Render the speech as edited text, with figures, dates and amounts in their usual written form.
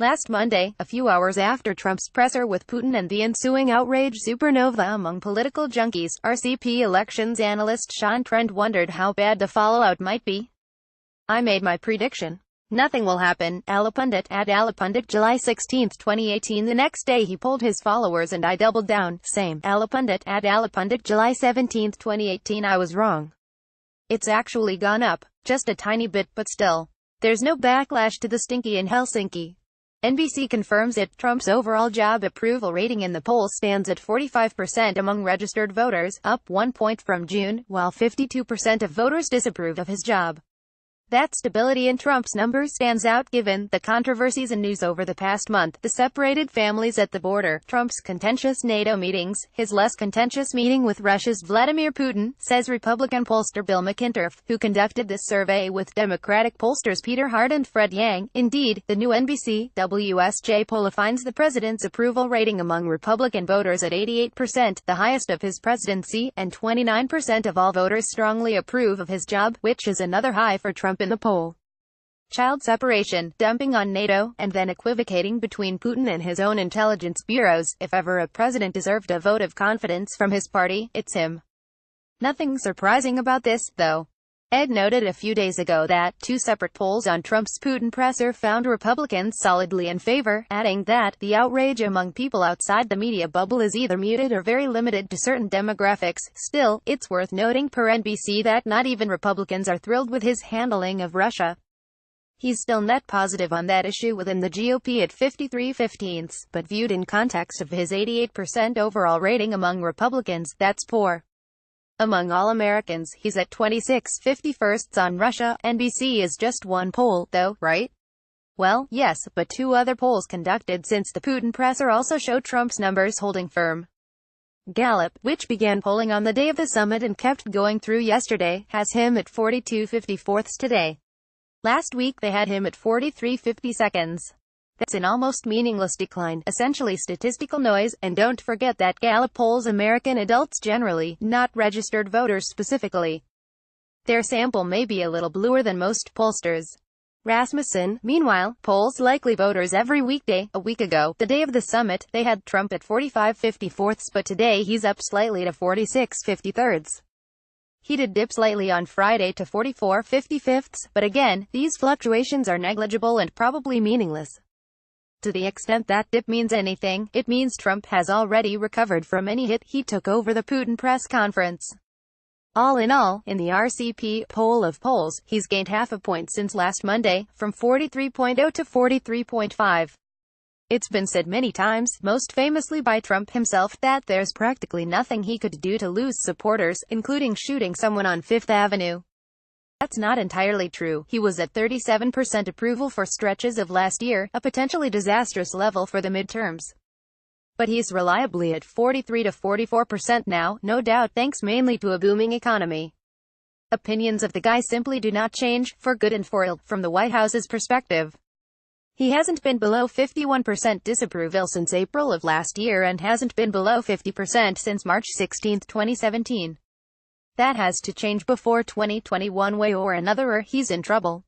Last Monday, a few hours after Trump's presser with Putin and the ensuing outrage supernova among political junkies, RCP elections analyst Sean Trent wondered how bad the fallout might be. "I made my prediction. Nothing will happen," Alapundit at Alapundit July 16, 2018. The next day he polled his followers and I doubled down. Same. Alapundit at Alapundit July 17, 2018. "I was wrong. It's actually gone up. Just a tiny bit, but still. There's no backlash to the stinky in Helsinki." NBC confirms it. Trump's overall job approval rating in the poll stands at 45% among registered voters, up 1 point from June, while 52% of voters disapprove of his job. That stability in Trump's numbers stands out given the controversies and news over the past month: the separated families at the border, Trump's contentious NATO meetings, his less contentious meeting with Russia's Vladimir Putin, says Republican pollster Bill McInturff, who conducted this survey with Democratic pollsters Peter Hart and Fred Yang. Indeed, the new NBC WSJ poll finds the president's approval rating among Republican voters at 88%, the highest of his presidency, and 29% of all voters strongly approve of his job, which is another high for Trump in the poll. Child separation, dumping on NATO, and then equivocating between Putin and his own intelligence bureaus. If ever a president deserved a vote of confidence from his party, it's him. Nothing surprising about this, though. Ed noted a few days ago that two separate polls on Trump's Putin presser found Republicans solidly in favor, adding that the outrage among people outside the media bubble is either muted or very limited to certain demographics. Still, it's worth noting per NBC that not even Republicans are thrilled with his handling of Russia. He's still net positive on that issue within the GOP at 53/15, but viewed in context of his 88% overall rating among Republicans, that's poor. Among all Americans, he's at 26/51 on Russia. NBC is just one poll, though, right? Well, yes, but two other polls conducted since the Putin presser also show Trump's numbers holding firm. Gallup, which began polling on the day of the summit and kept going through yesterday, has him at 42/54 today. Last week they had him at 43/52. That's an almost meaningless decline, essentially statistical noise, and don't forget that Gallup polls American adults generally, not registered voters specifically. Their sample may be a little bluer than most pollsters. Rasmussen, meanwhile, polls likely voters every weekday. A week ago, the day of the summit, they had Trump at 45/54, but today he's up slightly to 46/53. He did dip slightly on Friday to 44/55, but again, these fluctuations are negligible and probably meaningless. To the extent that dip means anything, it means Trump has already recovered from any hit he took over the Putin press conference. All in all, in the RCP poll of polls, he's gained half a point since last Monday, from 43.0 to 43.5. It's been said many times, most famously by Trump himself, that there's practically nothing he could do to lose supporters, including shooting someone on Fifth Avenue. That's not entirely true. He was at 37% approval for stretches of last year, a potentially disastrous level for the midterms. But he's reliably at 43 to 44% now, no doubt thanks mainly to a booming economy. Opinions of the guy simply do not change, for good and for ill, from the White House's perspective. He hasn't been below 51% disapproval since April of last year and hasn't been below 50% since March 16, 2017. That has to change before 2021 way or another or he's in trouble.